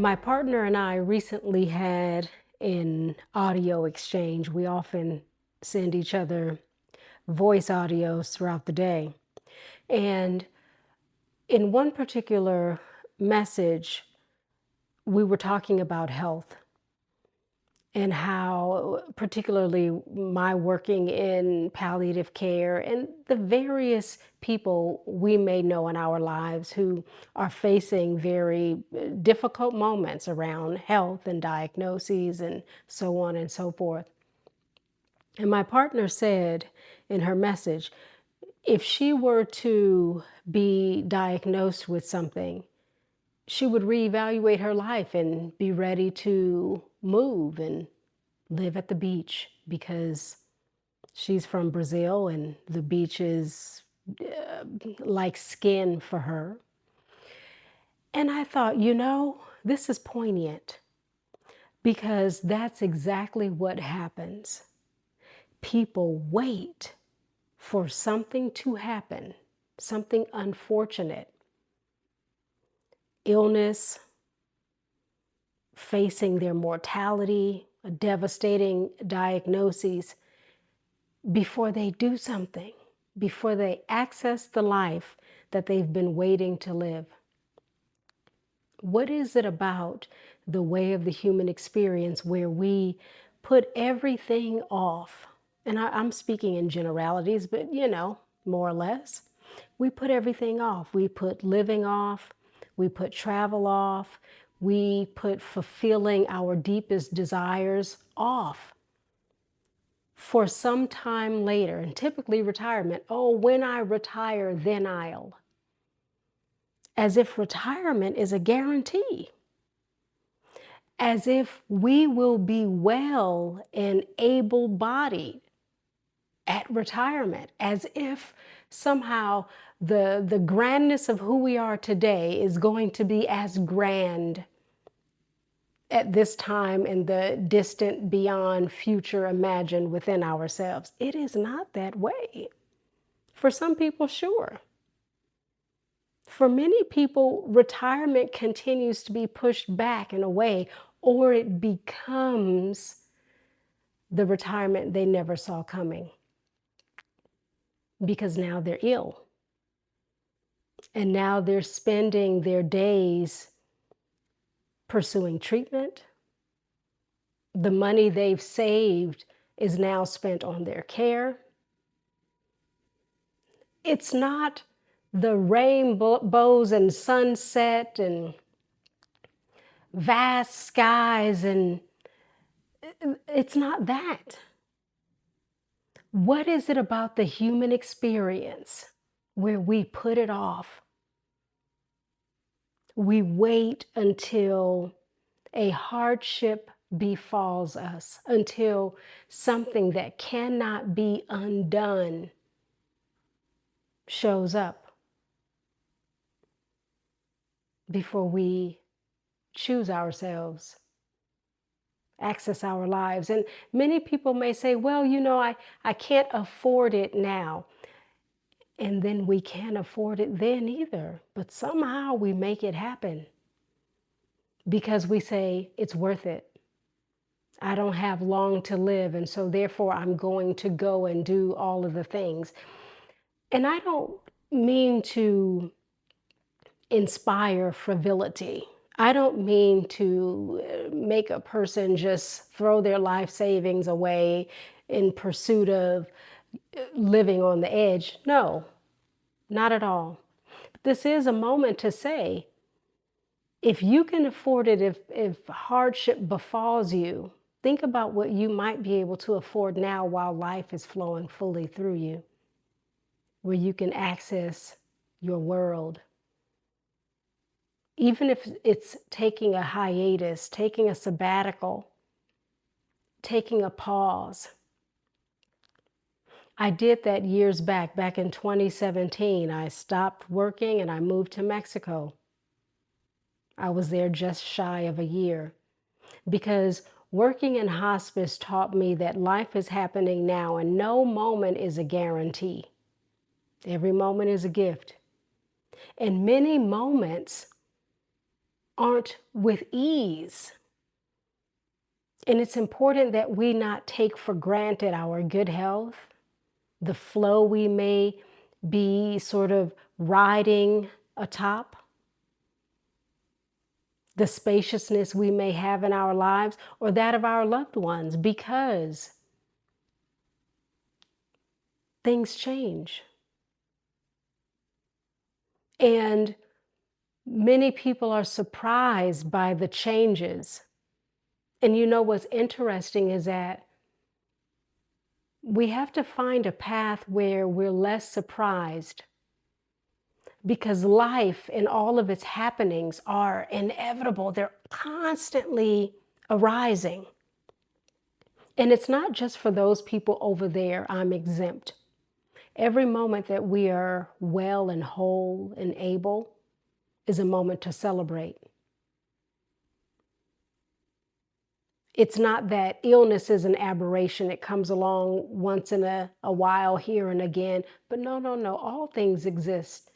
My partner and I recently had an audio exchange. We often send each other voice audios throughout the day. And in one particular message, we were talking about health and how, particularly my working in palliative care and the various people we may know in our lives who are facing very difficult moments around health and diagnoses and so on and so forth. And my partner said in her message, if she were to be diagnosed with something, she would reevaluate her life and be ready to move and live at the beach because she's from Brazil and the beach is like skin for her. And I thought, this is poignant because that's exactly what happens. People wait for something to happen, something unfortunate, illness, facing their mortality, a devastating diagnosis, before they do something, before they access the life that they've been waiting to live. What is it about the way of the human experience where we put everything off? And I'm speaking in generalities, but more or less. We put everything off. We put living off. We put travel off. We put fulfilling our deepest desires off for some time later, and typically retirement. Oh, when I retire, then I'll. As if retirement is a guarantee. As if we will be well and able-bodied at retirement. As if somehow the grandness of who we are today is going to be as grand at this time in the distant beyond future imagined within ourselves. It is not that way. For some people, sure. For many people, retirement continues to be pushed back and away, or it becomes the retirement they never saw coming because now they're ill. And now they're spending their days pursuing treatment. The money they've saved is now spent on their care. It's not the rainbows and sunset and vast skies, and it's not that. What is it about the human experience where we put it off? We wait until a hardship befalls us, until something that cannot be undone shows up before we choose ourselves, access our lives. And many people may say, well, I can't afford it now. And then we can't afford it then either. But somehow we make it happen because we say it's worth it. I don't have long to live, and so therefore I'm going to go and do all of the things. And I don't mean to inspire frivolity. I don't mean to make a person just throw their life savings away in pursuit of living on the edge. No, not at all. But this is a moment to say, if you can afford it, if hardship befalls you, think about what you might be able to afford now while life is flowing fully through you, where you can access your world. Even if it's taking a hiatus, taking a sabbatical, taking a pause. I did that years back in 2017. I stopped working and I moved to Mexico. I was there just shy of a year because working in hospice taught me that life is happening now and no moment is a guarantee. Every moment is a gift. And many moments aren't with ease. And it's important that we not take for granted our good health, the flow we may be sort of riding atop, the spaciousness we may have in our lives or that of our loved ones, because things change. And many people are surprised by the changes. And you know what's interesting is that we have to find a path where we're less surprised, because life and all of its happenings are inevitable. They're constantly arising. And it's not just for those people over there, I'm exempt. Every moment that we are well and whole and able is a moment to celebrate. It's not that illness is an aberration. It comes along once in a while here and again. But no. All things exist.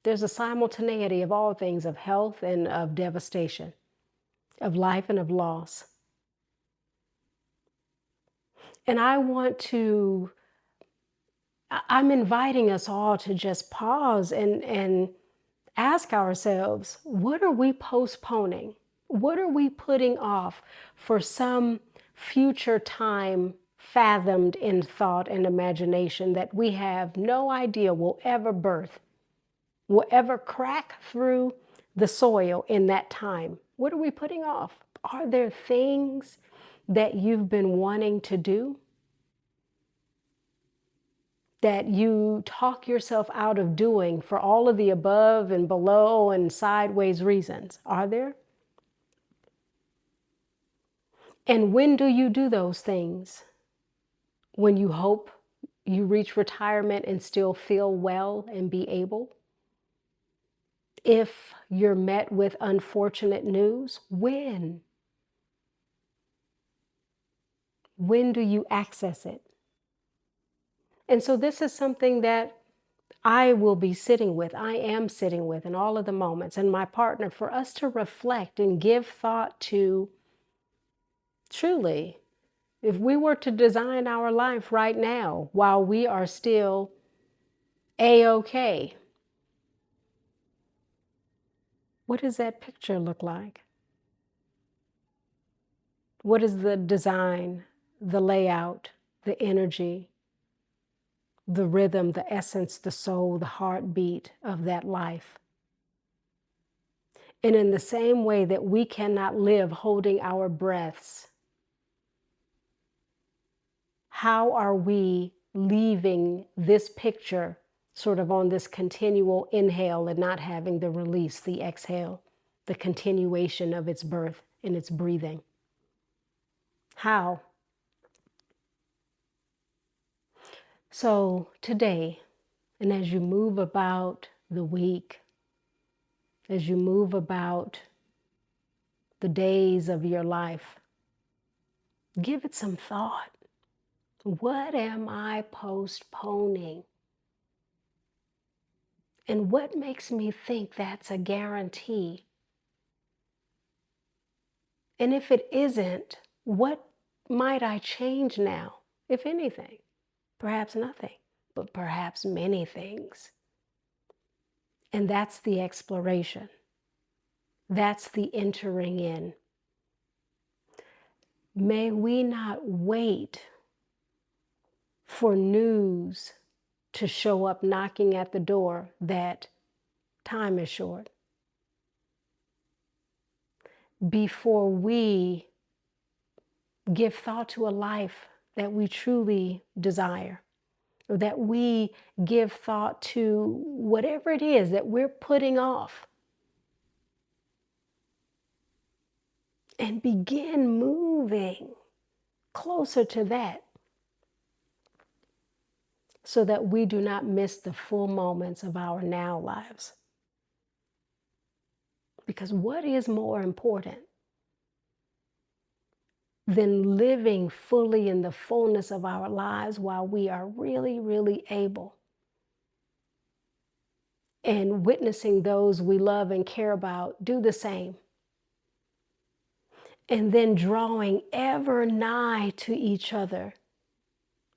There's a simultaneity of all things, of health and of devastation, of life and of loss. And I'm inviting us all to just pause and ask ourselves, what are we postponing? What are we putting off for some future time fathomed in thought and imagination that we have no idea will ever birth, will ever crack through the soil in that time? What are we putting off? Are there things that you've been wanting to do that you talk yourself out of doing for all of the above and below and sideways reasons? Are there? And when do you do those things? When you hope you reach retirement and still feel well and be able? If you're met with unfortunate news, when? When do you access it? And so this is something that I will be sitting with, I am sitting with in all of the moments, and my partner, for us to reflect and give thought to, truly, if we were to design our life right now while we are still A-OK, what does that picture look like? What is the design, the layout, the energy, the rhythm, the essence, the soul, the heartbeat of that life? And in the same way that we cannot live holding our breaths, how are we leaving this picture sort of on this continual inhale and not having the release, the exhale, the continuation of its birth and its breathing? How? So today, and as you move about the week, as you move about the days of your life, give it some thought. What am I postponing? And what makes me think that's a guarantee? And if it isn't, what might I change now, if anything? Perhaps nothing, but perhaps many things. And that's the exploration. That's the entering in. May we not wait for news to show up knocking at the door that time is short, before we give thought to a life that we truly desire, or that we give thought to whatever it is that we're putting off, and begin moving closer to that, so that we do not miss the full moments of our now lives. Because what is more important than living fully in the fullness of our lives while we are really, really able, and witnessing those we love and care about do the same? and then drawing ever nigh to each other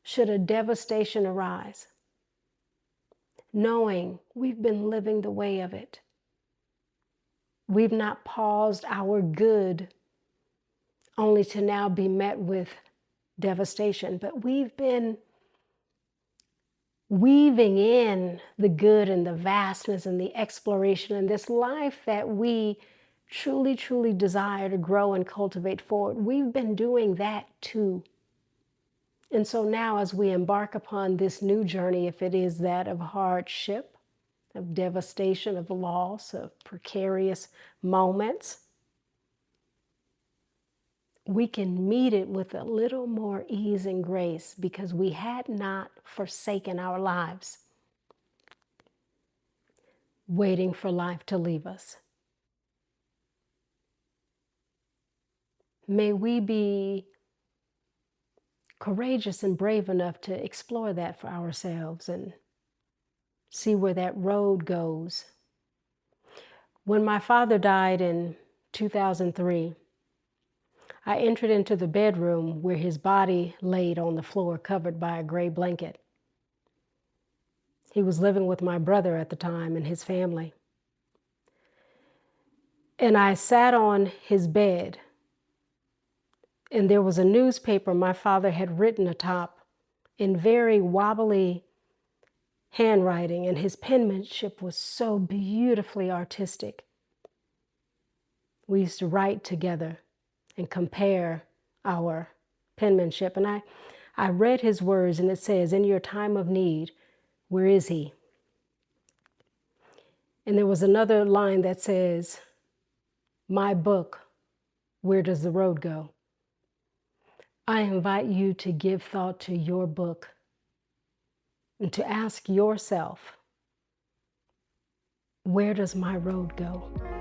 should a devastation arise, knowing we've been living the way of it. We've not paused our good only to now be met with devastation, but we've been weaving in the good and the vastness and the exploration and this life that we truly, truly desire to grow and cultivate forward. We've been doing that too. And so now as we embark upon this new journey, if it is that of hardship, of devastation, of loss, of precarious moments, we can meet it with a little more ease and grace because we had not forsaken our lives, waiting for life to leave us. May we be courageous and brave enough to explore that for ourselves and see where that road goes. When my father died in 2003, I entered into the bedroom where his body laid on the floor covered by a gray blanket. He was living with my brother at the time and his family. And I sat on his bed, and there was a newspaper my father had written atop in very wobbly handwriting, and his penmanship was so beautifully artistic. We used to write together and compare our penmanship. And I read his words, and it says, "In your time of need, where is he?" And there was another line that says, "My book, where does the road go?" I invite you to give thought to your book and to ask yourself, where does my road go?